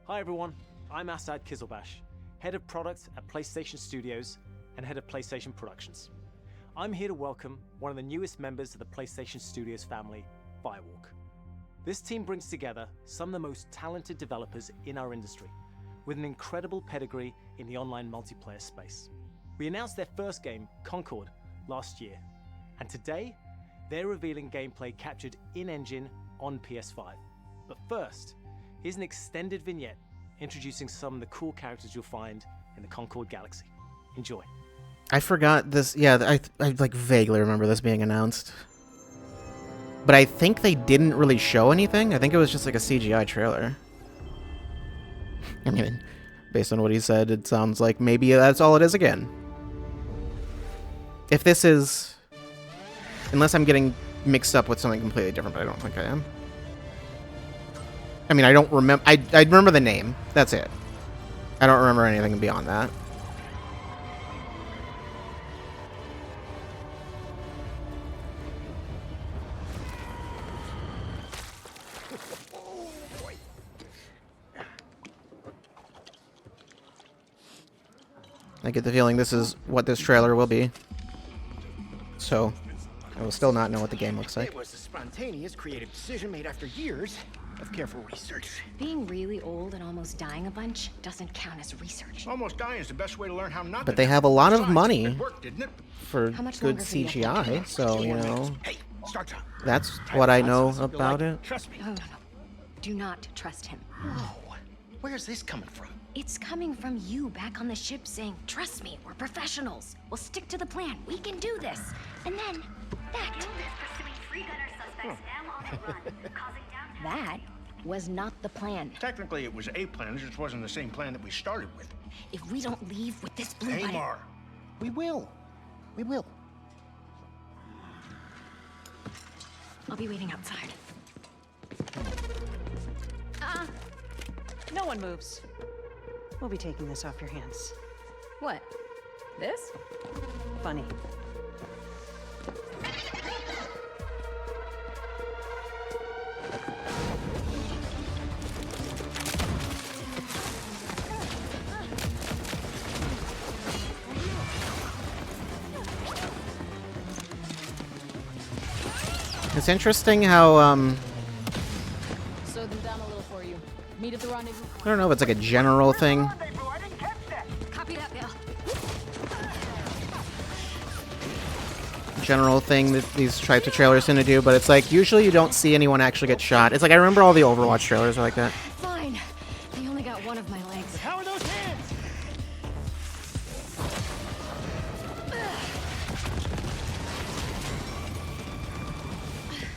Hi everyone, I'm Asad Kizilbash, Head of Product at PlayStation Studios and Head of PlayStation Productions. I'm here to welcome one of the newest members of the PlayStation Studios family, Firewalk. This team brings together some of the most talented developers in our industry, with an incredible pedigree in the online multiplayer space. We announced their first game, Concord, last year, and today, they're revealing gameplay captured in-engine on PS5. But first, here's an extended vignette introducing some of the cool characters you'll find in the Concord Galaxy. Enjoy. I forgot this. Yeah, I like vaguely remember this being announced. But I think they didn't really show anything. I think it was just like a CGI trailer. I mean, based on what he said, it sounds like maybe that's all it is again. If this is... Unless I'm getting mixed up with something completely different, but I don't think I am. I mean, I don't remember... I remember the name. That's it. I don't remember anything beyond that. I get the feeling this is what this trailer will be. So, I will still not know what the game looks like. It was a spontaneous, creative decision made after years of careful research. Being really old and almost dying a bunch doesn't count as research. Almost dying is the best way to learn how not But to they die. have a lot of Besides, money it worked, didn't it? for How much good longer can you have CGI, so, you know, Hey, start time. that's what I know about it. Trust me. No. Do not trust him. Whoa. Where's this coming from? It's coming from you back on the ship saying, trust me, we're professionals. We'll stick to the plan. We can do this. And then, that. That was not the plan. Technically, it was a plan. It just wasn't the same plan that we started with. If we don't leave with this blue button... Amar, we will. We will. I'll be waiting outside. No one moves. We'll be taking this off your hands. What? This? Funny. It's interesting how, Slow them down a little for you. Meet at the rendezvous. I don't know if it's like a general thing. Copy that, Bill. General thing that these types of trailers tend to do, but it's like, usually you don't see anyone actually get shot. It's like, I remember all the Overwatch trailers are like that. Fine. They only got one of my legs. How are those hands?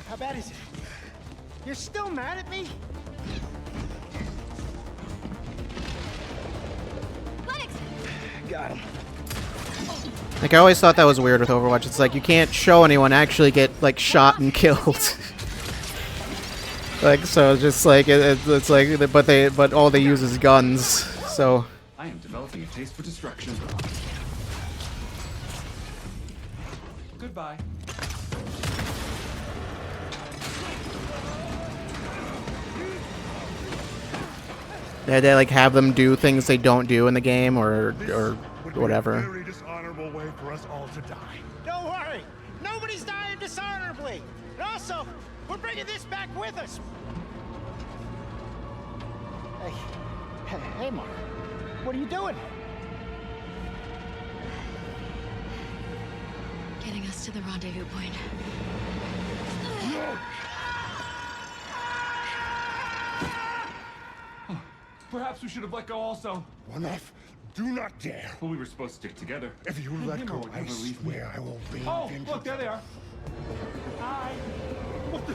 How bad is it? You're still mad at me? Lennox! Got him. Like, I always thought that was weird with Overwatch. It's like, you can't show anyone actually get, like, shot and killed. Like, so it's just like, it's like, but all they use is guns, so... I am developing a taste for destruction. Goodbye. They like, have them do things they don't do in the game, or whatever. Very dishonorable way for us all to die. Don't worry. Nobody's dying dishonorably. And also, we're bringing this back with us. Hey, Mark. What are you doing? Getting us to the rendezvous point. Perhaps we should have let go also. One off. Do not dare. But we were supposed to stick together. If you let him go, would I never leave me. swear I will bring Oh, vengeance. look, there they are. Hi. What the?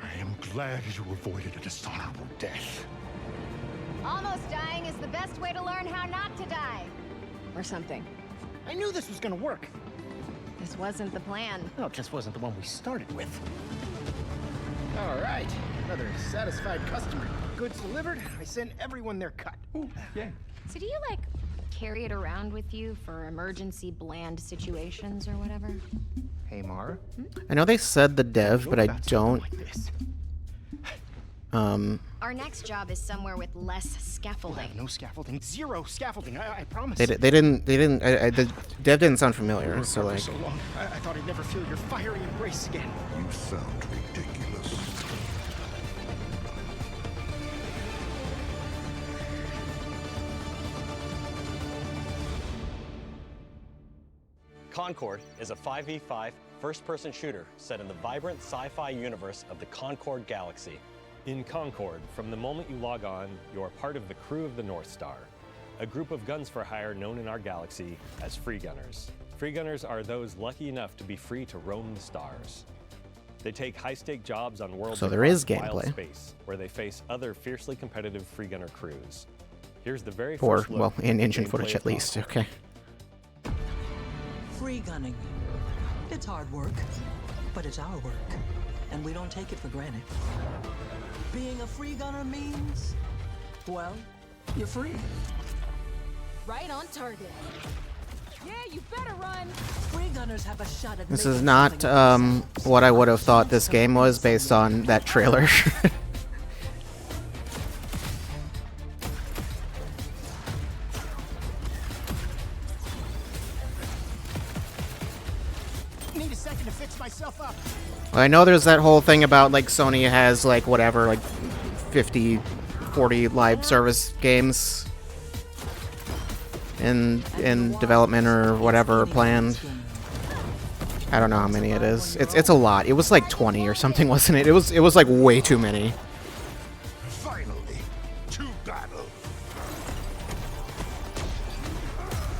I am glad you avoided a dishonorable death. Almost dying is the best way to learn how not to die. Or something. I knew this was gonna work. This wasn't the plan. Well, it just wasn't the one we started with. All right. Another satisfied customer. Goods delivered. I send everyone their cut. Ooh, yeah. So do you, like, carry it around with you for emergency bland situations or whatever? Hey, Mara. I know they said the dev, but I Got something don't. Like this. Our next job is somewhere with less We'll scaffolding. have no scaffolding. Zero scaffolding. I promise. they didn't the dev didn't sound familiar, so For like so long, I thought I'd never feel your fiery embrace again. You sound ridiculous. Concord is a 5v5 first-person shooter set in the vibrant sci-fi universe of the Concord Galaxy. In Concord, from the moment you log on, you are part of the crew of the North Star, a group of guns for hire known in our galaxy as Free Gunners. Free Gunners are those lucky enough to be free to roam the stars. They take high-stake jobs on worlds So there is across wild gameplay. space, where they face other fiercely competitive Free Gunner crews. Here's the very or first look well, in at engine gameplay footage of at least. Concord. Okay. Free gunning. It's hard work, but it's our work, and we don't take it for granted. Being a free gunner means, well, you're free. Right on target. Yeah, you better run. Free gunners have a shot at This making is not something what I would have thought this game was based on that trailer. Need a second to fix myself up. I know there's that whole thing about like Sony has like whatever, like 50, 40 live service games in development or whatever planned. I don't know how many it is. It's a lot. It was like 20 or something, wasn't it? It was like way too many. Finally, to battle.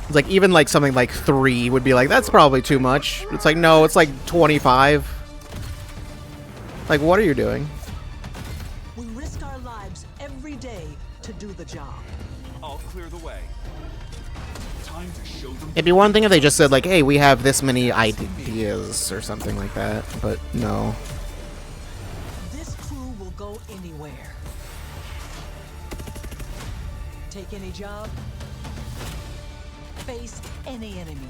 It's like even like something like 3 would be like that's probably too much. It's like no, it's like 25. Like what are you doing? We risk our lives every day to do the job. I'll clear the way. Time to show them. It'd be one thing if they just said like, hey, we have this many ideas or something like that, but no. This crew will go anywhere. Take any job. Face any enemy.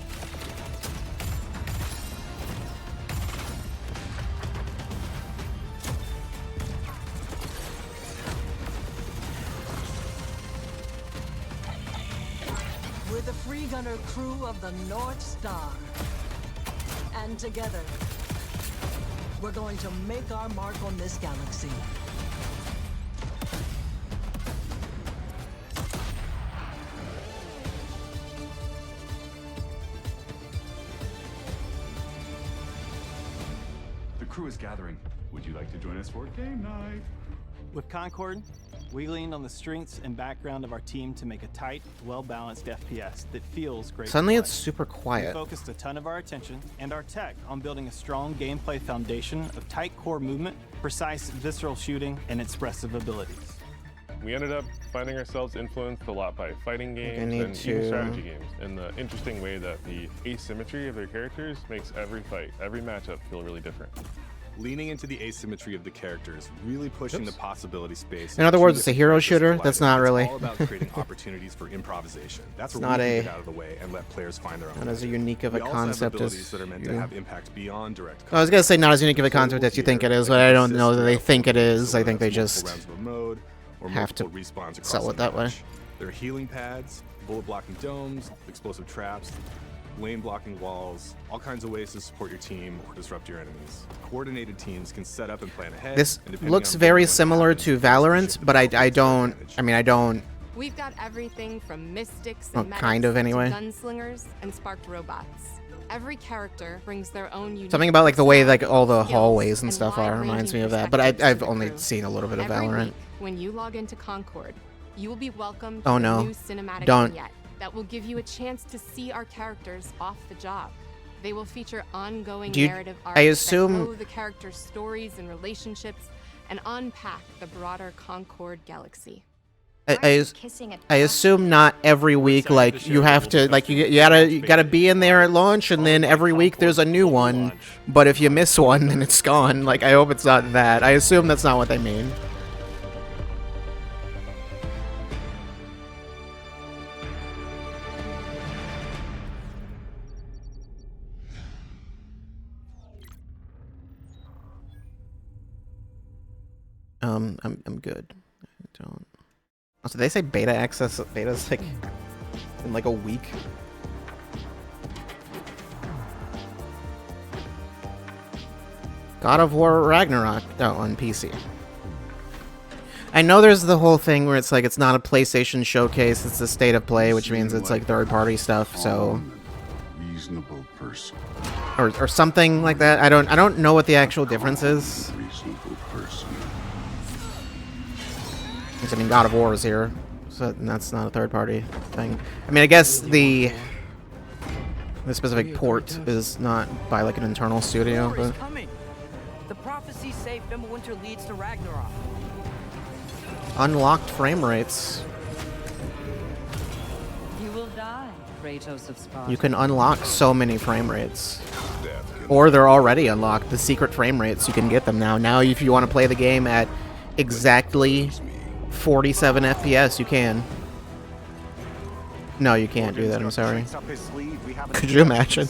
We're the Free Gunner crew of the North Star. And together, we're going to make our mark on this galaxy. The crew is gathering. Would you like to join us for game night? With Concord, we leaned on the strengths and background of our team to make a tight, well-balanced FPS that feels great. Suddenly to it's play. super quiet. We focused a ton of our attention and our tech on building a strong gameplay foundation of tight core movement, precise visceral shooting, and expressive abilities. We ended up finding ourselves influenced a lot by fighting games need and to- even strategy games, in the interesting way that the asymmetry of their characters makes every fight, every matchup feel really different. Leaning into the asymmetry of the characters, really pushing the possibility space. In other words, it's a hero shooter? That's not really. It's all about creating opportunities for improvisation. That's It's where not we a- get out of the way and let players find their own. Not as way. unique of a We also have concept as abilities that are meant to you. have impact beyond direct. I was gonna say not as unique of a concept as you think it is, but I don't know that they think it is. I think they just have to sell it that way. There are healing pads, bullet blocking domes, explosive traps, lane blocking walls, all kinds of ways to support your team or disrupt your enemies. Coordinated teams can set up and plan ahead. This and depending looks on very when similar happens, to Valorant, but I don't. We've got everything from mystics Well, and kind of medics to anyway. gunslingers and sparked robots. Every character brings their own unique Something about like the way like all the skills hallways and and stuff are wide-ranging reminds me of that. But perspectives I've to the only crew. seen a little bit of Every Valorant. week, when you log into Concord, you will be welcomed Oh, to no. a new cinematic Don't. vignette that will give you a chance to see our characters off the job. They will feature ongoing Do you- narrative I arcs assume- that grow the characters' stories and relationships and unpack the broader Concord galaxy. I assume not every week like you have to like you gotta be in there at launch and then every week there's a new one, but if you miss one then it's gone. Like I hope it's not that. I assume that's not what they mean. I'm good. I don't. Also, they say beta access. Beta's like in like a week. God of War Ragnarok on PC. I know there's the whole thing where it's like it's not a PlayStation showcase, it's a state of play, which means it's like third-party stuff. So reasonable person. Or something like that. I don't know what the actual difference is. Reasonable person. Because, I mean, God of War is here, so that's not a third-party thing. I mean, I guess the specific port is not by like an internal studio, but the prophecies say Fimbulwinter leads to Ragnarok. Unlocked frame rates. You will die, Kratos of Sparta. You can unlock so many frame rates. Or they're already unlocked. The secret frame rates, you can get them now. Now, if you want to play the game at exactly 47 FPS, you can. No, you can't do that, I'm sorry. Could you imagine?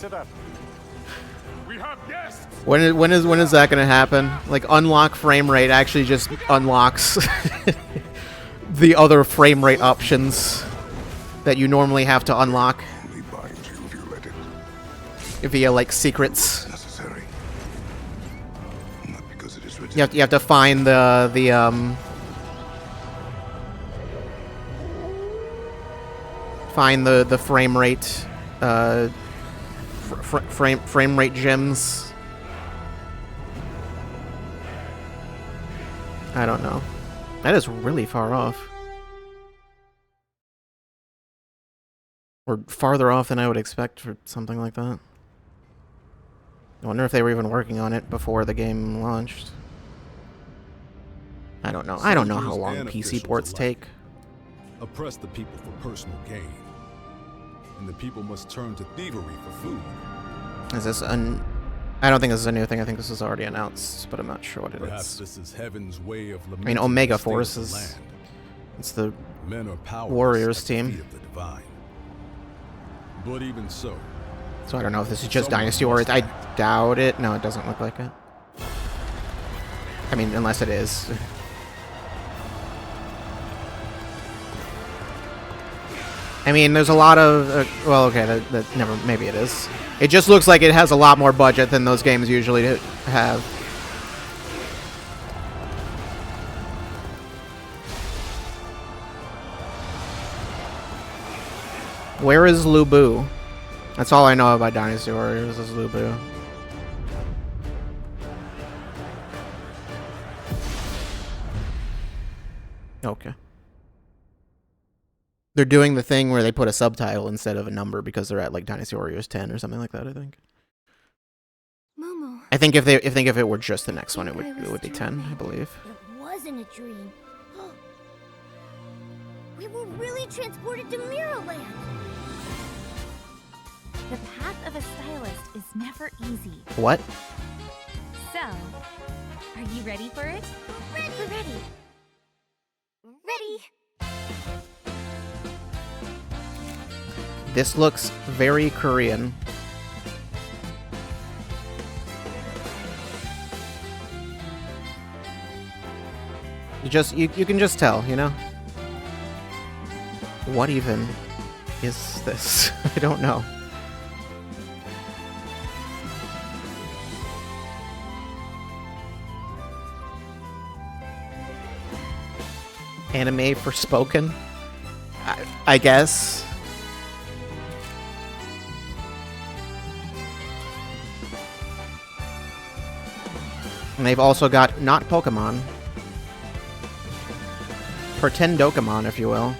When is that gonna happen? Like, unlock frame rate actually just unlocks the other frame rate options that you normally have to unlock via like secrets. You have to find the frame rate frame rate gems. I don't know. That is really far off. Or farther off than I would expect for something like that. I wonder if they were even working on it before the game launched. I don't know. I don't know how long PC ports take. Oppress the people for personal gain. And the people must turn to thievery for food. Is this I don't think this is a new thing. I think this is already announced, but I'm not sure what it Perhaps is. this is heaven's way of I mean, Omega Force is... It's the Warriors team. But even so I don't know if this is just Dynasty Warriors. I doubt it. No, it doesn't look like it. I mean, unless it is. I mean, there's a lot of... well, okay, never... Maybe it is. It just looks like it has a lot more budget than those games usually have. Where is Lu Bu? That's all I know about Dynasty Warriors is Lu Bu. Okay. They're doing the thing where they put a subtitle instead of a number because they're at like Dynasty Warriors 10 or something like that, I think. Momo. I think if it were just the next one, it would be 10, I believe. It wasn't a dream. We were really transported to Mirrorland. The path of a stylist is never easy. What? So, are you ready for it? Ready. We're ready. Ready. This looks very Korean. You can just tell, you know? What even is this? I don't know. Anime for spoken? I guess. And they've also got not Pokemon. Pretend Dokemon, if you will.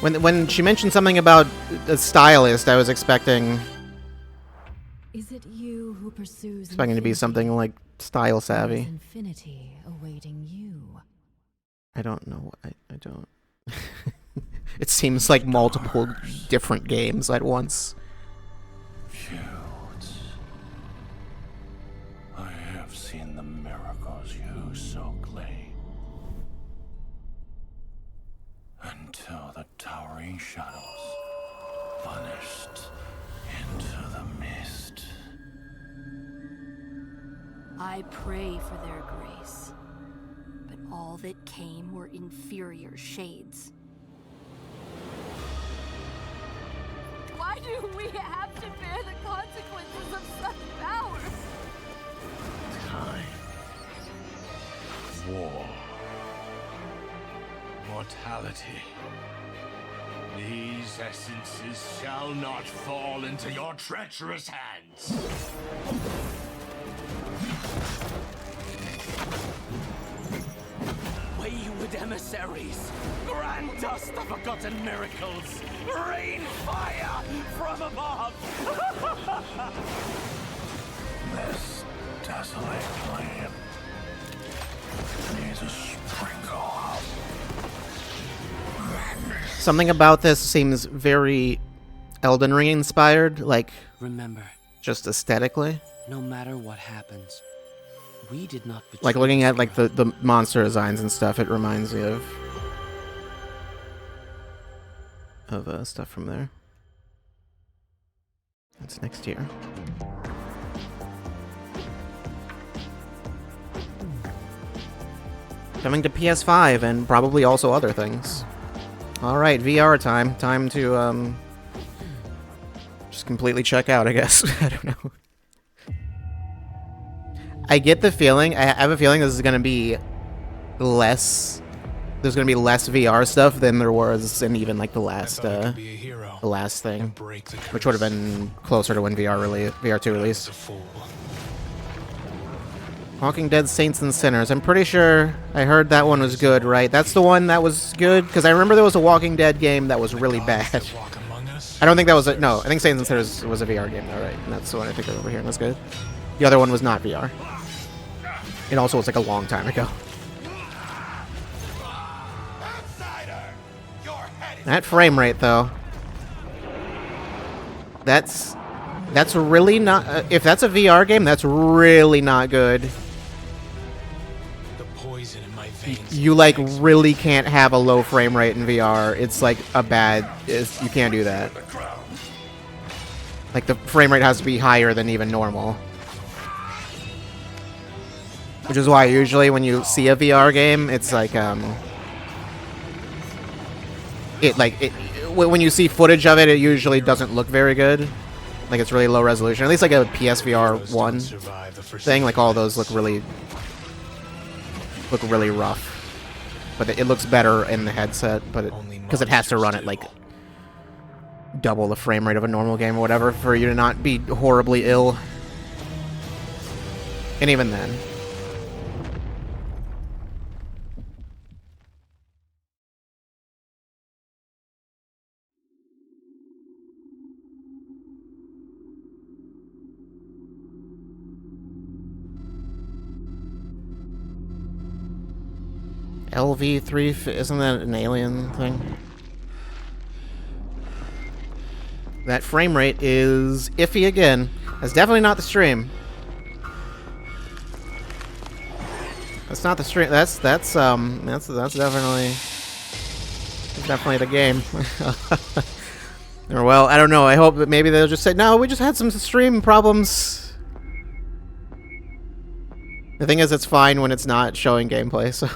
When she mentioned something about a stylist, I was expecting... Is it you who pursues expecting to be something like style savvy. Infinity awaiting you. I don't know. I don't... It seems like multiple different games at once. Cute. I have seen the miracles you so claim. shadows, vanished into the mist. I pray for their grace, but all that came were inferior shades. Why do we have to bear the consequences of such power? Time. War. Mortality. These essences shall not fall into your treacherous hands. Wayward emissaries, grant us the forgotten miracles. Rain fire from above. This desolate land needs a sprinkle of madness. Something about this seems very Elden Ring inspired, like Remember, just aesthetically. no matter what happens, we did not betray. Like looking at like the monster designs and stuff, it reminds me of stuff from there. That's next year. Coming to PS5 and probably also other things. Alright, VR time. Time to just completely check out, I guess. I don't know. I get the feeling, I have a feeling this is gonna be less, there's gonna be less VR stuff than there was in even like the last thing, which would have been closer to when VR2 released. Walking Dead Saints and Sinners. I'm pretty sure I heard that one was good, right? That's the one that was good? Because I remember there was a Walking Dead game that was really bad. I don't think that was a, no, I think Saints and Sinners was a VR game though, right? And that's the one I think over here, and that's good. The other one was not VR. It also was like a long time ago. That frame rate though. That's really not, if that's a VR game, that's really not good. You like really can't have a low frame rate in VR. It's like a bad, you can't do that. Like the frame rate has to be higher than even normal. Which is why usually when you see a VR game, it's like when you see footage of it, it usually doesn't look very good. Like it's really low resolution. At least like a PSVR 1 thing, like all those look really rough. But it looks better in the headset, but because it has to run at like double the frame rate of a normal game or whatever for you to not be horribly ill. And even then. LV3, isn't that an alien thing? That frame rate is iffy again. That's definitely not the stream. That's not the stream. That's definitely the game. Or well, I don't know. I hope that maybe they'll just say, no, we just had some stream problems. The thing is, it's fine when it's not showing gameplay, so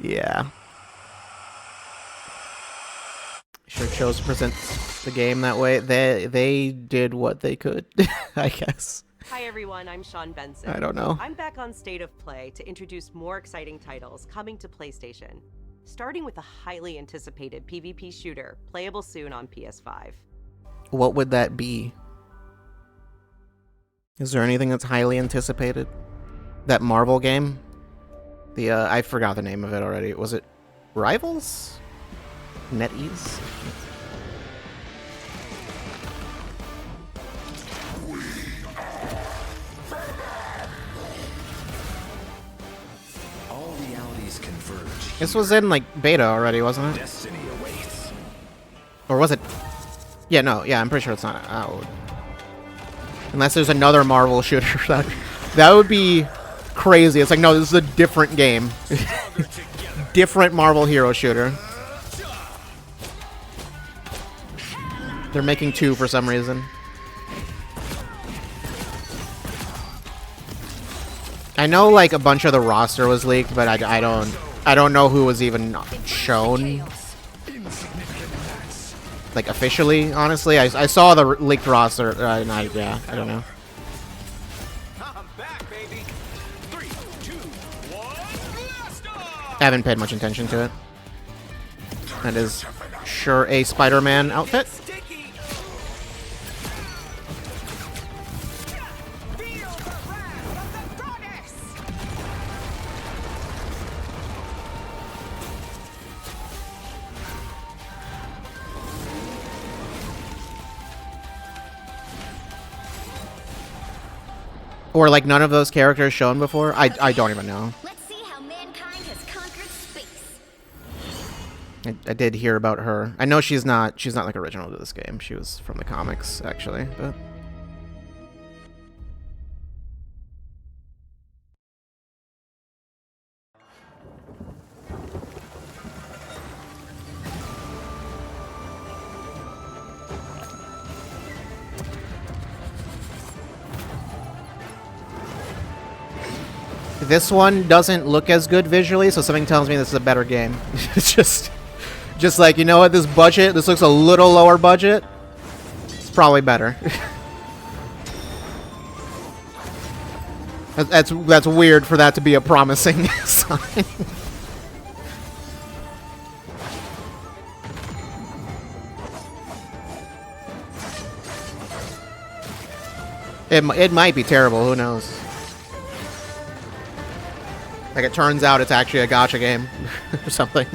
yeah. Sure chose to present the game that way. They did what they could, I guess. Hi everyone, I'm Sean Benson. I don't know. I'm back on State of Play to introduce more exciting titles coming to PlayStation, starting with a highly anticipated PvP shooter, playable soon on PS5. What would that be? Is there anything that's highly anticipated? That Marvel game? The, I forgot the name of it already. Was it Rivals? NetEase? All realities converge. This was in, like, beta already, wasn't it? Destiny awaits. Or was it? Yeah, no, yeah, I'm pretty sure it's not out. Unless there's another Marvel shooter. That would be crazy. It's like, no, this is a different game. Different Marvel hero shooter. They're making 2 for some reason. I know like a bunch of the roster was leaked, but I don't know who was even shown. Like officially, honestly, I saw the leaked roster. And I don't know. I haven't paid much attention to it. That is sure a Spider-Man outfit. Or like none of those characters shown before? I don't even know. Let's see how mankind has conquered space. I did hear about her. I know she's not like original to this game. She was from the comics actually, but this one doesn't look as good visually, so something tells me this is a better game. It's just like, you know what, this looks a little lower budget. It's probably better. That's weird for that to be a promising sign. It might be terrible, who knows? Like, it turns out it's actually a gacha game or something.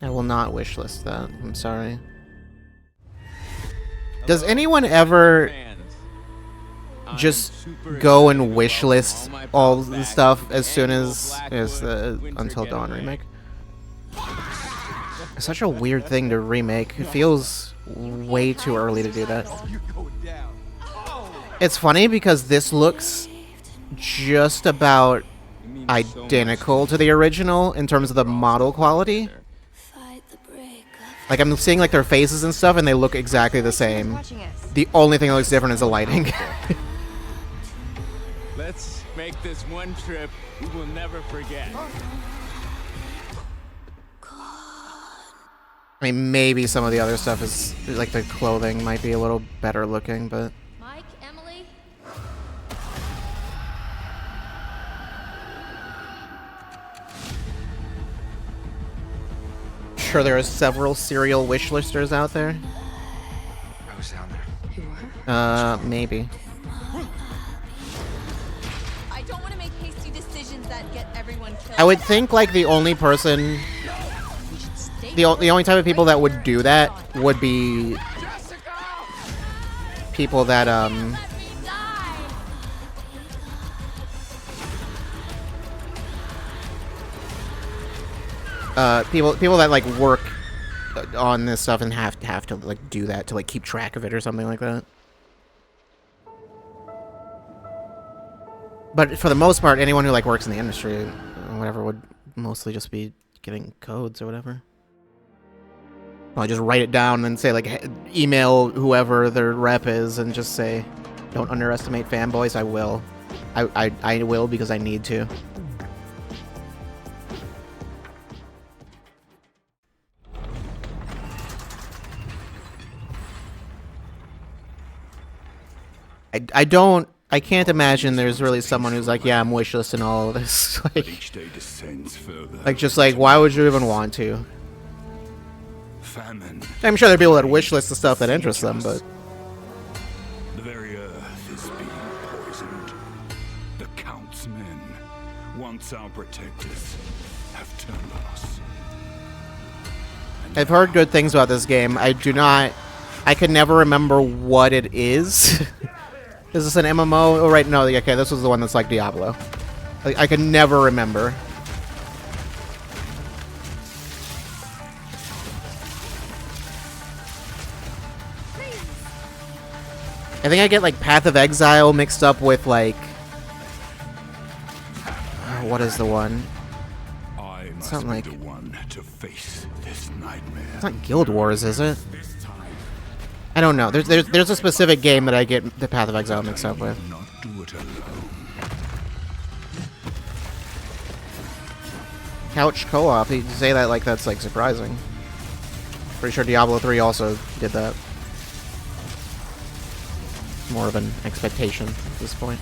I will not wishlist that. I'm sorry. Does anyone ever just go and wishlist all the stuff as soon as the Until Dawn remake? It's such a weird thing to remake. It feels way too early to do that. It's funny because this looks just about identical to the original in terms of the model quality. Like, I'm seeing like their faces and stuff and they look exactly the same. The only thing that looks different is the lighting. Let's make this one trip we will never forget. I mean, maybe some of the other stuff is, like, the clothing might be a little better looking, but... Mike, Emily? Sure, there are several serial wishlisters out there. I was down there. Maybe. I don't want to make hasty decisions that get everyone killed. I would think, like, the only person... The only type of people that would do that would be... people that, people that like work on this stuff and have to like do that to like keep track of it or something like that. But for the most part, anyone who like works in the industry or whatever would mostly just be getting codes or whatever. I'll just write it down and say like email whoever their rep is and just say, don't underestimate fanboys. I will. I will because I need to. I can't imagine there's really someone who's like, yeah, I'm wishlisting all of this. Like, each day descends further. Like, just like, why would you even want to? Famine. I'm sure there are people that wishlist the stuff that interests them, but... The very earth is being poisoned. The Count's men, once our protectors, have turned on us. I've heard good things about this game. I can never remember what it is. Is this an MMO? Oh, right, no, okay, this was the one that's like Diablo. I can never remember. I think I get like Path of Exile mixed up with like what is the one? I must Something be like the one to face this nightmare. it's not Guild Wars, is it? I don't know. There's a specific game that I get the Path of Exile mixed up with. Not do it alone. Couch co-op. You say that like that's like surprising. Pretty sure Diablo 3 also did that. More of an expectation at this point.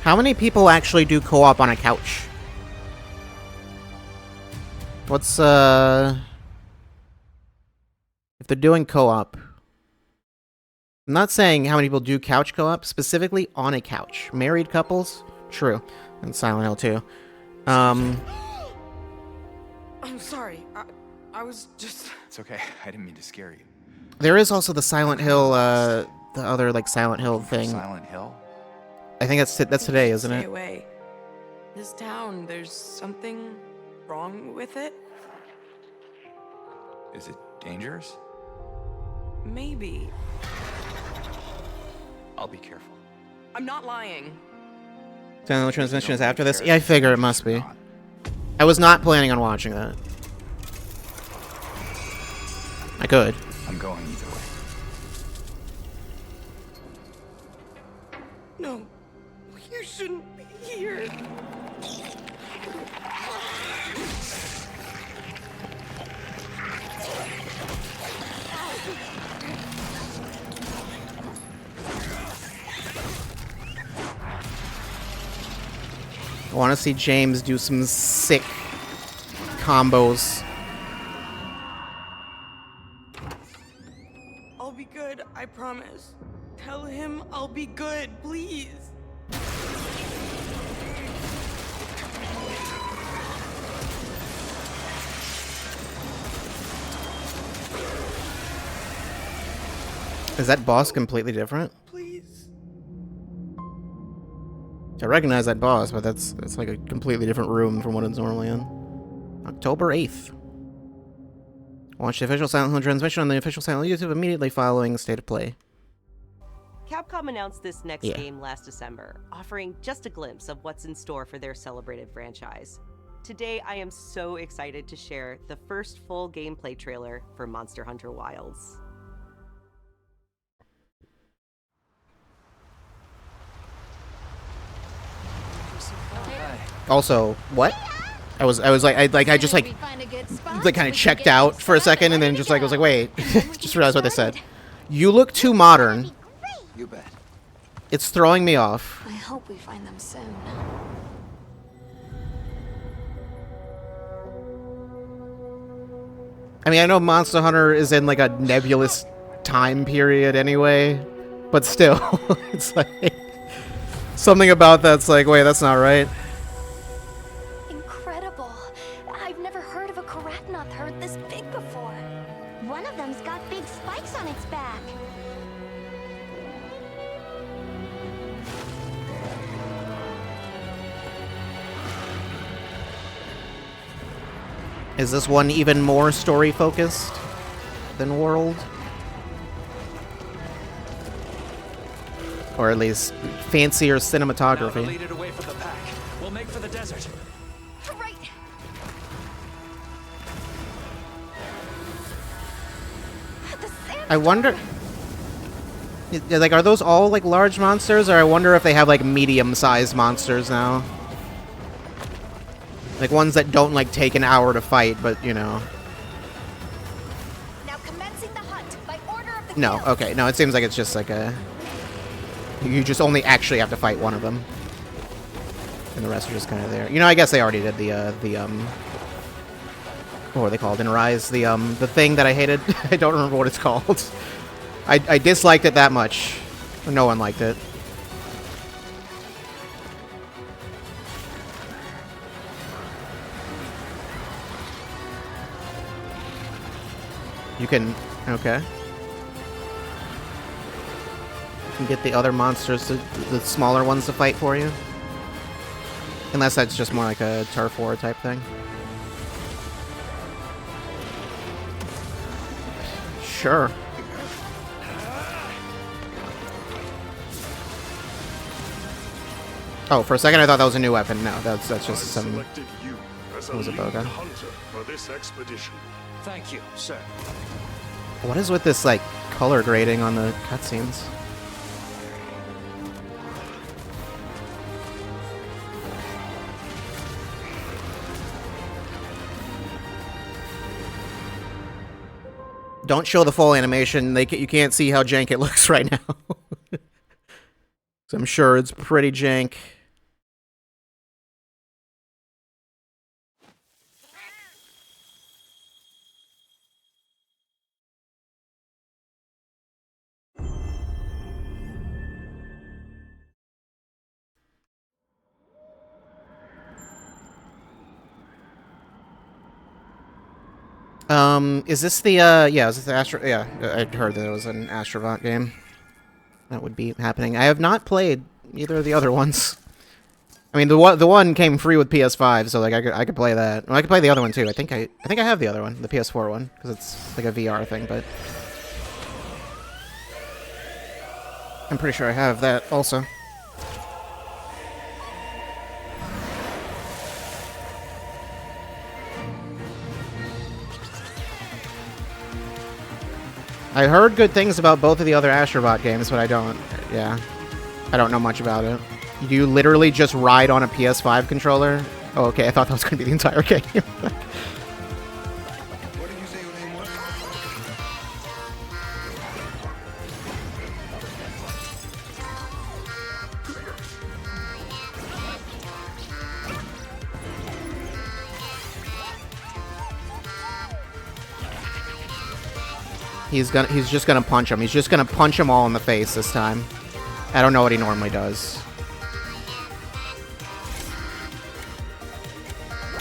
How many people actually do co-op on a couch? What's, if they're doing co-op... I'm not saying how many people do couch co-op, specifically on a couch. Married couples? True. And Silent Hill 2. I'm sorry. I was just... It's okay. I didn't mean to scare you. There is also the Silent Hill, the other, like, Silent Hill thing. Silent Hill? I think that's today, isn't Stay it? away. This town, there's something wrong with it? Is it dangerous? Maybe. I'll be careful. I'm not lying. Silent Hill Transmission is after this? Yeah, I figure it must be. I was not planning on watching that. I could. I'm going either way. No. You shouldn't be here. I want to see James do some sick combos. I'll be good, I promise. Tell him I'll be good, please. Is that boss completely different? Please. I recognize that boss, but it's like a completely different room from what it's normally in. October 8th. Watch the official Silent Hill transmission on the official Silent Hill YouTube immediately following State of Play. Capcom announced this next Yeah. game last December, offering just a glimpse of what's in store for their celebrated franchise. Today, I am so excited to share the first full gameplay trailer for Monster Hunter Wilds. Also, what? I was like I just like kind of checked out for a second and then just like I was like, wait, just realized what they said. You look too modern. You bet. It's throwing me off. I hope we find them soon. I mean, I know Monster Hunter is in like a nebulous time period anyway, but still, it's like something about that's like, wait, that's not right. Incredible. I've never heard of a Karatnoth herd this big before. One of them's got big spikes on its back. Is this one even more story focused than World? Or at least fancier cinematography? Lead it away from the pack. We'll make for the desert. Right. I wonder, like, are those all like large monsters, or I wonder if they have like medium-sized monsters now, like ones that don't like take an hour to fight, but you know. Now commencing the hunt by order of the No, guild. okay, no, it seems like it's just like a. You just only actually have to fight one of them, and the rest are just kind of there. You know, I guess they already did what are they called in Rise? The thing that I hated. I don't remember what it's called. I disliked it that much. No one liked it. You can... Okay. You can get the other monsters, the smaller ones to fight for you. Unless that's just more like a turf war type thing. Sure. Oh, for a second I thought that was a new weapon. No, that's just some... Selected you as a was a lead bowgun. hunter for this expedition. Thank you, sir. What is with this, like, color grading on the cutscenes? Don't show the full animation. You can't see how jank it looks right now. So I'm sure it's pretty jank. Is this the, yeah, is this the Astro... Yeah, I'd heard that it was an Astrobot game. That would be happening. I have not played either of the other ones. I mean, the one came free with PS5, so, like, I could play that. Well, I could play the other one, too. I think I have the other one, the PS4 one, because it's, like, a VR thing, but... I'm pretty sure I have that, also. I heard good things about both of the other Astrobot games, but I don't know much about it. You literally just ride on a PS5 controller? Oh, okay, I thought that was going to be the entire game. He's just gonna punch him. He's just gonna punch him all in the face this time. I don't know what he normally does.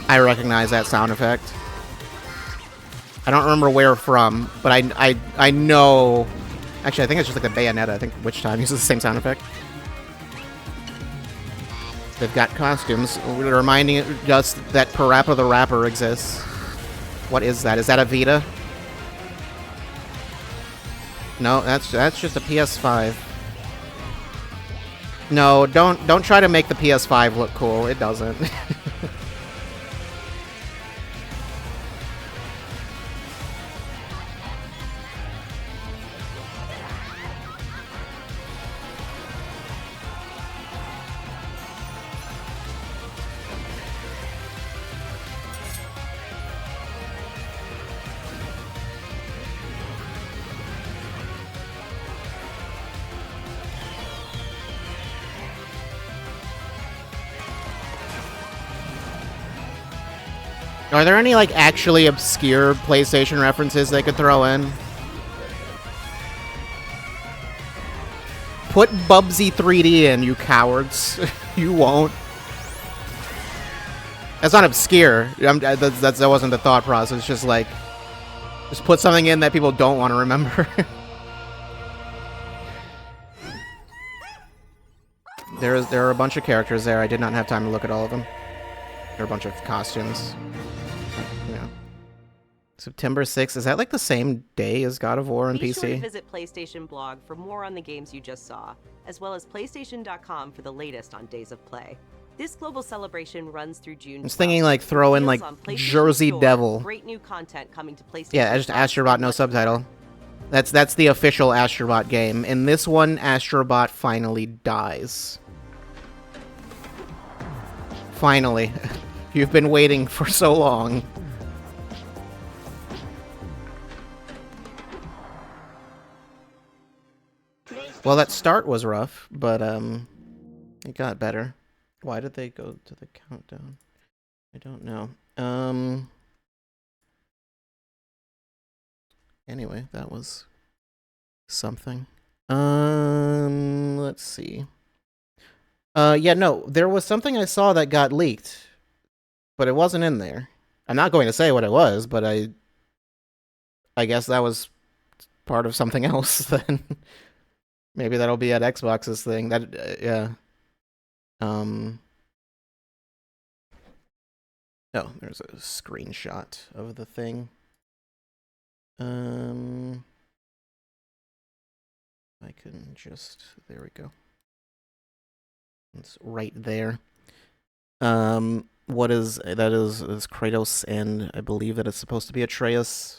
I recognize that sound effect. I don't remember where from, but I know. Actually, I think it's just like a Bayonetta. I think Witch Time uses the same sound effect. They've got costumes reminding us that Parappa the Rapper exists. What is that? Is that a Vita? No, that's just a PS5. No, don't try to make the PS5 look cool. It doesn't. Are there any, like, actually obscure PlayStation references they could throw in? Put Bubsy 3D in, you cowards. You won't. That's not obscure. That wasn't the thought process. Just, like, just put something in that people don't want to remember. There are a bunch of characters there. I did not have time to look at all of them. There are a bunch of costumes. Yeah. September 6th. Is that like the same day as God of War on Be PC? sure to visit PlayStation blog for more on the games you just saw, as well as PlayStation.com for the latest on Days of Play. This global celebration runs through June. I was thinking like throw in like Jersey Devil. Great new content coming to PlayStation. Yeah, just Astrobot, no subtitle. That's the official Astrobot game. In this one, Astrobot finally dies. Finally. You've been waiting for so long. Well, that start was rough, but it got better. Why did they go to the countdown? I don't know. Anyway, that was something. Let's see. Yeah, no, there was something I saw that got leaked, but it wasn't in there. I'm not going to say what it was, but I I guess that was part of something else then. Maybe that'll be at Xbox's thing. That yeah. Oh, there's a screenshot of the thing. I can just, there we go. It's right there. What is that is Kratos, and I believe that it's supposed to be Atreus.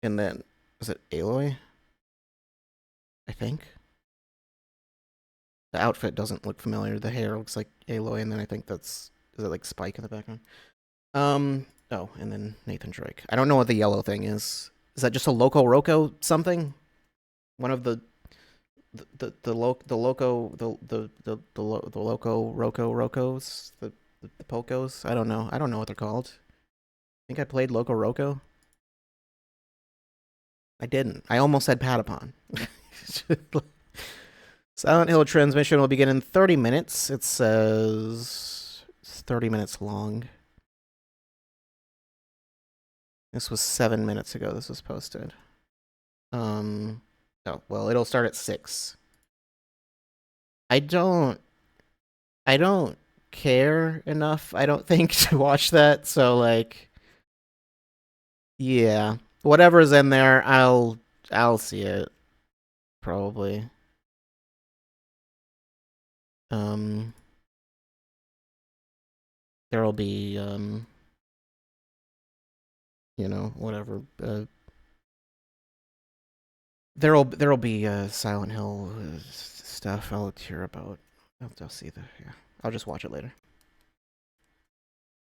And then is it Aloy? I think. The outfit doesn't look familiar. The hair looks like Aloy, and then I think that's, is it like Spike in the background? Oh, and then Nathan Drake. I don't know what the yellow thing is. Is that just a Loco Roco something? One of the Loco Roco Rocos, the Pocos. I don't know. I don't know what they're called. I think I played Loco Roco. I didn't. I almost said Patapon. Silent Hill transmission will begin in 30 minutes. It says it's 30 minutes long. This was 7 minutes ago. This was posted. Oh, well, it'll start at 6. I don't care enough, I don't think, to watch that. So, like, yeah, whatever's in there, I'll see it probably. There'll be you know, whatever. There'll be Silent Hill stuff I'll hear about. I'll see the, yeah. I'll just watch it later.